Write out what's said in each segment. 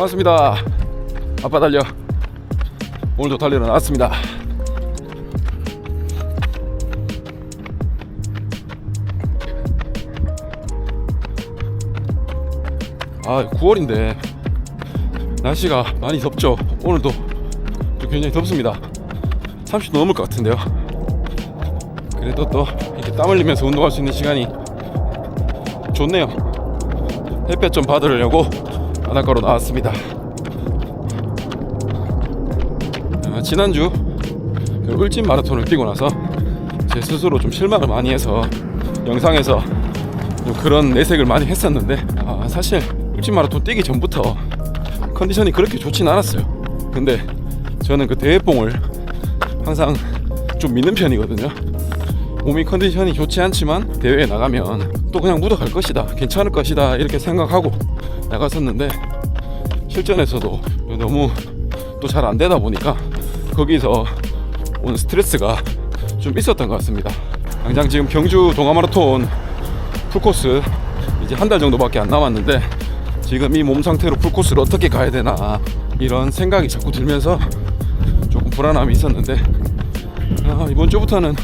반갑습니다. 아빠 달려. 오늘도 달리러 나왔습니다. 아, 9월인데 날씨가 많이 덥죠. 오늘도 굉장히 덥습니다. 30도 넘을 것 같은데요. 그래도 또 이렇게 땀 흘리면서 운동할 수 있는 시간이 좋네요. 햇볕 좀 받으려고 바닷가로 나왔습니다. 지난주 울진 마라톤을 뛰고 나서 제 스스로 좀 실망을 많이 해서 영상에서 좀 그런 내색을 많이 했었는데, 사실 울진 마라톤 뛰기 전부터 컨디션이 그렇게 좋진 않았어요. 근데 저는 그 대회봉을 항상 좀 믿는 편이거든요. 몸이 컨디션이 좋지 않지만 대회에 나가면 또 그냥 묻어갈 것이다, 괜찮을 것이다, 이렇게 생각하고 나갔었는데, 실전에서도 너무 또 잘 안 되다 보니까 거기서 오는 스트레스가 좀 있었던 것 같습니다. 당장 지금 경주 동아마라톤 풀코스 이제 한 달 정도밖에 안 남았는데, 지금 이 몸 상태로 풀코스를 어떻게 가야 되나 이런 생각이 자꾸 들면서 조금 불안함이 있었는데, 이번 주부터는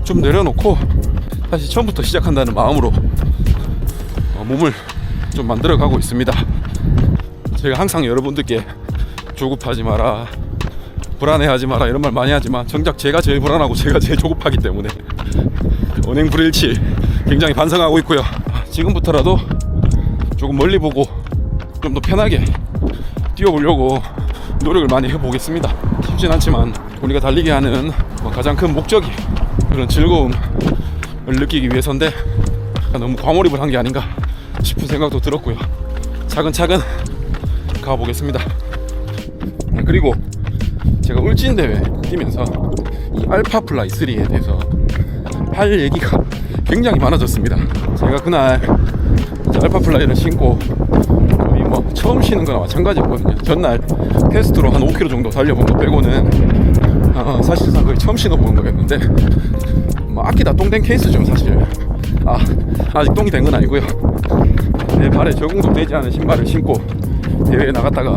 좀 내려놓고 다시 처음부터 시작한다는 마음으로 몸을 좀 만들어 가고 있습니다. 제가 항상 여러분들께 조급하지 마라, 불안해하지 마라 이런 말 많이 하지만 정작 제가 제일 불안하고 제가 제일 조급하기 때문에 언행불일치 굉장히 반성하고 있고요. 지금부터라도 조금 멀리 보고 좀 더 편하게 뛰어보려고 노력을 많이 해보겠습니다. 쉽진 않지만 우리가 달리게 하는 가장 큰 목적이 그런 즐거움을 느끼기 위해서인데, 너무 과몰입을 한 게 아닌가 싶은 생각도 들었고요. 차근차근 가보겠습니다. 그리고 제가 울진대회 뛰면서 이 알파플라이 3에 대해서 할 얘기가 굉장히 많아졌습니다. 제가 그날 알파플라이를 신고 거의 처음 신는 거나 마찬가지였거든요. 전날 테스트로 한 5km 정도 달려본 거 빼고는 사실상 거의 처음 신어본 거였는데, 아끼다 똥된 케이스죠 사실. 아직 똥이 된 건 아니고요. 내 발에 적응도 되지 않은 신발을 신고 대회에 나갔다가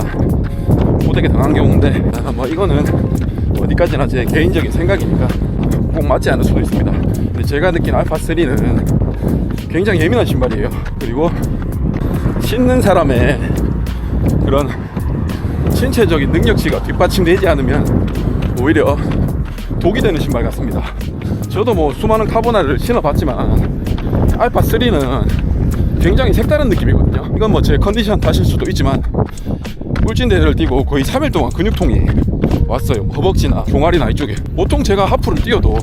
호되게 당한 경우인데, 이거는 어디까지나 제 개인적인 생각이니까 꼭 맞지 않을 수도 있습니다. 근데 제가 느낀 알파3는 굉장히 예민한 신발이에요. 그리고 신는 사람의 그런 신체적인 능력치가 뒷받침되지 않으면 오히려 독이 되는 신발 같습니다. 저도 수많은 카보나를 신어봤지만 알파3는 굉장히 색다른 느낌이거든요. 이건 제 컨디션 탓일 수도 있지만 울진대회를 뛰고 거의 3일 동안 근육통이 왔어요. 허벅지나 종아리나 이쪽에. 보통 제가 하프를 뛰어도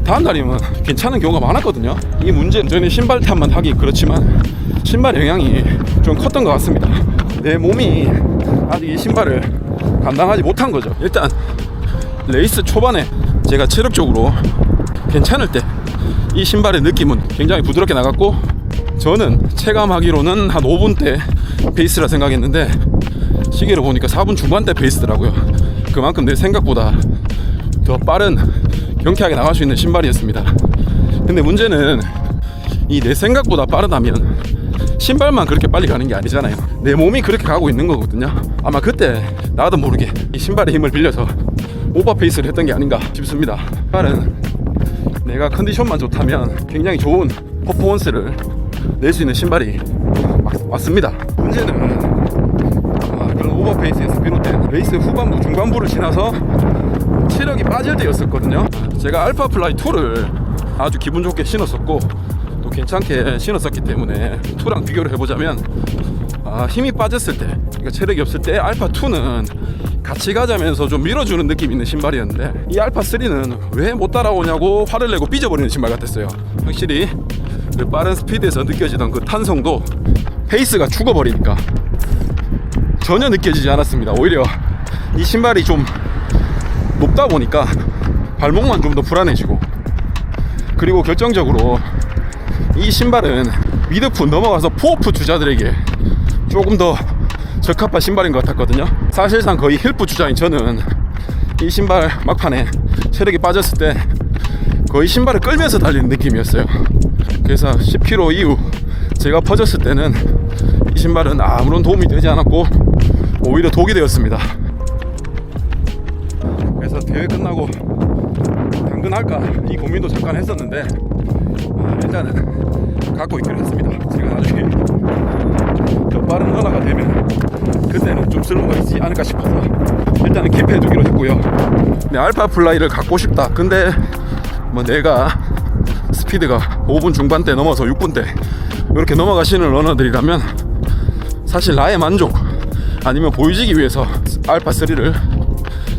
다음 날이면 괜찮은 경우가 많았거든요. 이 문제는 저는 신발 탓만 하기 그렇지만 신발 영향이 좀 컸던 것 같습니다. 내 몸이 아직 이 신발을 감당하지 못한 거죠. 일단 레이스 초반에 제가 체력적으로 괜찮을 때 이 신발의 느낌은 굉장히 부드럽게 나갔고, 저는 체감하기로는 한 5분대 페이스라 생각했는데 시계를 보니까 4분 중반대 페이스더라고요. 그만큼 내 생각보다 더 빠른, 경쾌하게 나갈 수 있는 신발이었습니다. 근데 문제는 이 내 생각보다 빠르다면 신발만 그렇게 빨리 가는 게 아니잖아요. 내 몸이 그렇게 가고 있는 거거든요. 아마 그때 나도 모르게 이 신발의 힘을 빌려서 오버 페이스를 했던 게 아닌가 싶습니다. 신발은 내가 컨디션만 좋다면 굉장히 좋은 퍼포먼스를 낼 수 있는 신발이 맞습니다. 문제는 그런 오버페이스에서 비롯된 레이스 후반부 중반부를 지나서 체력이 빠질 때였었거든요. 제가 알파플라이 2를 아주 기분 좋게 신었었고 또 괜찮게 신었었기 때문에 2랑 비교를 해보자면 힘이 빠졌을 때, 그러니까 체력이 없을 때 알파2는 같이 가자면서 좀 밀어주는 느낌이 있는 신발이었는데, 이 알파3는 왜 못 따라오냐고 화를 내고 삐져버리는 신발 같았어요. 확실히 그 빠른 스피드에서 느껴지던 그 탄성도 페이스가 죽어버리니까 전혀 느껴지지 않았습니다. 오히려 이 신발이 좀 높다 보니까 발목만 좀 더 불안해지고, 그리고 결정적으로 이 신발은 미드풋 넘어가서 포어풋 주자들에게 조금 더 적합한 신발인 것 같았거든요. 사실상 거의 힐풋 주자인 저는 이 신발 막판에 체력이 빠졌을 때 거의 신발을 끌면서 달리는 느낌이었어요. 그래서 10km 이후 제가 퍼졌을 때는 이 신발은 아무런 도움이 되지 않았고 오히려 독이 되었습니다. 그래서 대회 끝나고 당근할까 이 고민도 잠깐 했었는데 일단은 갖고 있기로 했습니다. 제가 나중에 더 빠른 변화가 되면 그때는 좀 쓸모가 있지 않을까 싶어서 일단은 킵해 두기로 했고요. 알파 플라이를 갖고 싶다. 근데 뭐 내가 스피드가 5분 중반대 넘어서 6분대 이렇게 넘어가시는 러너들이라면 사실 나의 만족 아니면 보여지기 위해서 알파3를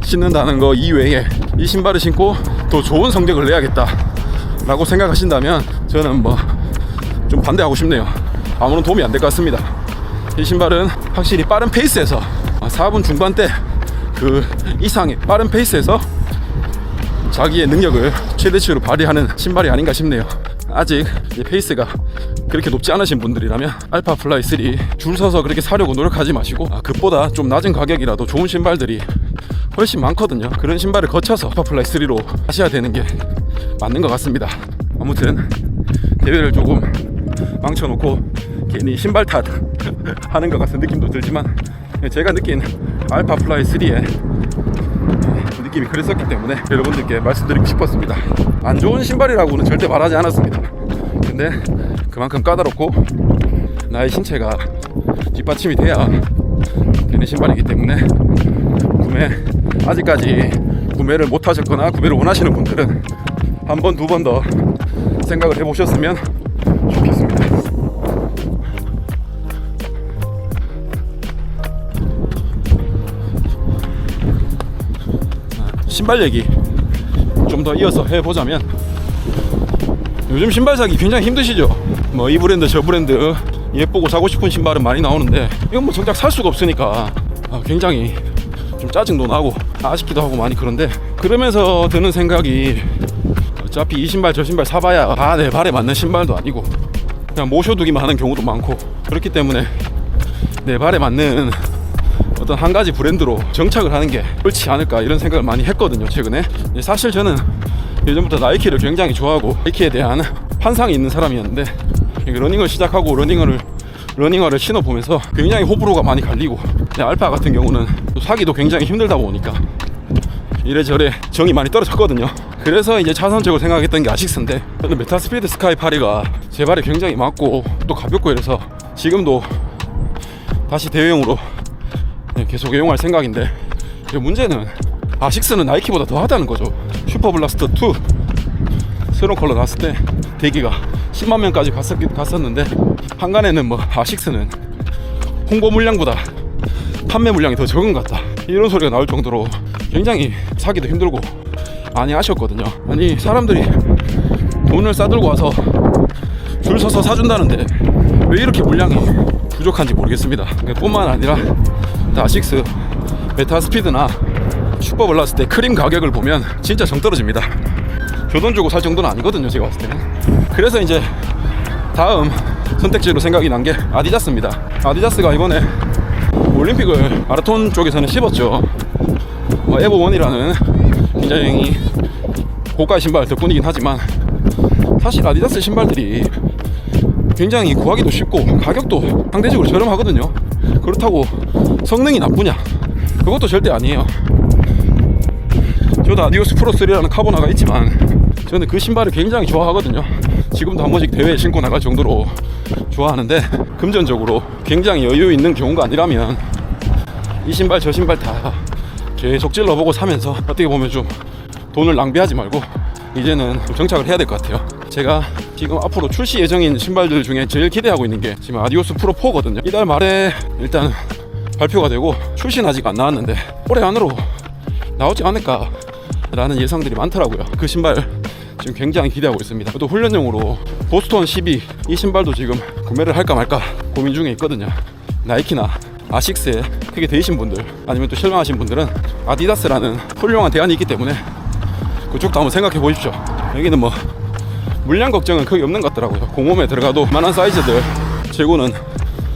신는다는 거 이외에 이 신발을 신고 더 좋은 성적을 내야겠다 라고 생각하신다면 저는 뭐 좀 반대하고 싶네요. 아무런 도움이 안 될 것 같습니다. 이 신발은 확실히 빠른 페이스에서 4분 중반대 그 이상의 빠른 페이스에서 자기의 능력을 최대치로 발휘하는 신발이 아닌가 싶네요. 아직 페이스가 그렇게 높지 않으신 분들이라면 알파 플라이 3 줄 서서 그렇게 사려고 노력하지 마시고 그보다 좀 낮은 가격이라도 좋은 신발들이 훨씬 많거든요. 그런 신발을 거쳐서 알파 플라이 3로 하셔야 되는 게 맞는 것 같습니다. 아무튼 대회를 조금 망쳐놓고 괜히 신발 탓 하는 것 같은 느낌도 들지만 제가 느낀 알파 플라이 3의 느낌이 그랬었기 때문에 여러분들께 말씀드리고 싶었습니다. 안 좋은 신발이라고는 절대 말하지 않았습니다. 근데 그만큼 까다롭고 나의 신체가 뒷받침이 돼야 되는 신발이기 때문에 아직까지 구매를 못 하셨거나 구매를 원하시는 분들은 한 번, 두 번 더 생각을 해보셨으면 좋겠습니다. 신발 얘기 좀 더 이어서 해보자면 요즘 신발 사기 굉장히 힘드시죠? 뭐 이 브랜드 저 브랜드 예쁘고 사고 싶은 신발은 많이 나오는데 이건 뭐 정작 살 수가 없으니까 굉장히 좀 짜증도 나고 아쉽기도 하고 많이 그런데 그러면서 드는 생각이 어차피 이 신발 저 신발 사봐야 다 내 발에 맞는 신발도 아니고 그냥 모셔두기만 하는 경우도 많고 그렇기 때문에 내 발에 맞는 어떤 한 가지 브랜드로 정착을 하는 게 옳지 않을까 이런 생각을 많이 했거든요. 최근에 사실 저는 예전부터 나이키를 굉장히 좋아하고 나이키에 대한 환상이 있는 사람이었는데 러닝을 시작하고 러닝화를 신어보면서 굉장히 호불호가 많이 갈리고 알파 같은 경우는 사기도 굉장히 힘들다 보니까 이래저래 정이 많이 떨어졌거든요. 그래서 이제 차선적으로 생각했던 게 아식스인데 저는 메타스피드 스카이 8가 제 발에 굉장히 맞고 또 가볍고 이래서 지금도 다시 대회용으로 계속 애용할 생각인데 문제는 아식스는 나이키보다 더 하다는 거죠. 슈퍼블라스터 2 새로운 컬러 나왔을 때 대기가 10만 명까지 갔었는데 한간에는 뭐 아식스는 홍보 물량보다 판매 물량이 더 적은 것 같다 이런 소리가 나올 정도로 굉장히 사기도 힘들고 많이 아쉬웠거든요. 아니 사람들이 돈을 싸들고 와서 줄 서서 사준다는데 왜 이렇게 물량이 부족한지 모르겠습니다. 뿐만 아니라 아식스 메타스피드나 슈퍼블라스트 크림 가격을 보면 진짜 정 떨어집니다. 저 돈 주고 살 정도는 아니거든요 제가 봤을 때는. 그래서 이제 다음 선택지로 생각이 난 게 아디다스입니다. 아디다스가 이번에 올림픽을 마라톤 쪽에서는 씹었죠. 에버1이라는 굉장히 고가 신발 덕분이긴 하지만 사실 아디다스 신발들이 굉장히 구하기도 쉽고 가격도 상대적으로 저렴하거든요. 그렇다고 성능이 나쁘냐? 그것도 절대 아니에요. 저도 아디오스 프로 3라는 카보나가 있지만 저는 그 신발을 굉장히 좋아하거든요. 지금도 한 번씩 대회에 신고 나갈 정도로 좋아하는데 금전적으로 굉장히 여유 있는 경우가 아니라면 이 신발 저 신발 다 계속 찔러보고 사면서 어떻게 보면 좀 돈을 낭비하지 말고 이제는 좀 정착을 해야 될 것 같아요. 제가 지금 앞으로 출시 예정인 신발들 중에 제일 기대하고 있는 게 지금 아디오스 프로 4거든요. 이달 말에 일단 발표가 되고 출시는 아직 안 나왔는데 올해 안으로 나오지 않을까 라는 예상들이 많더라고요. 그 신발 지금 굉장히 기대하고 있습니다. 또 훈련용으로 보스턴 12 이 신발도 지금 구매를 할까 말까 고민 중에 있거든요. 나이키나 아식스에 크게 데이신 분들 아니면 또 실망하신 분들은 아디다스라는 훌륭한 대안이 있기 때문에 그쪽도 한번 생각해 보십시오. 여기는 뭐 물량 걱정은 거의 없는 것 같더라고요. 공홈에 들어가도 만한 사이즈들 재고는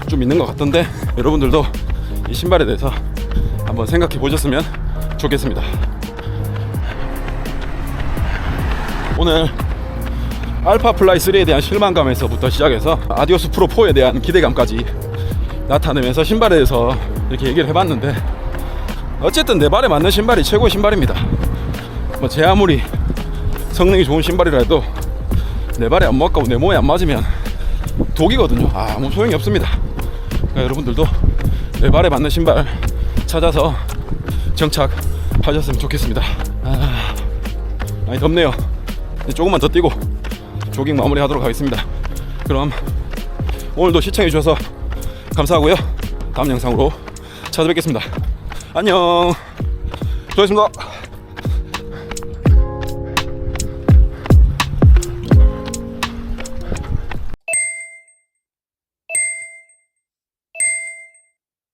좀 있는 것 같던데 여러분들도 이 신발에 대해서 한번 생각해 보셨으면 좋겠습니다. 오늘 알파 플라이 3에 대한 실망감에서부터 시작해서 아디오스 프로 4에 대한 기대감까지 나타내면서 신발에 대해서 이렇게 얘기를 해봤는데 어쨌든 내 발에 맞는 신발이 최고의 신발입니다. 뭐 제 아무리 성능이 좋은 신발이라 해도 내 발에 안 맞고 내 몸에 안 맞으면 독이거든요. 아무 소용이 없습니다. 그러니까 여러분들도 내 발에 맞는 신발 찾아서 정착하셨으면 좋겠습니다. 많이 덥네요. 이제 조금만 더 뛰고 조깅 마무리 하도록 하겠습니다. 그럼 오늘도 시청해 주셔서 감사하고요. 다음 영상으로 찾아뵙겠습니다. 안녕. 수고하셨습니다.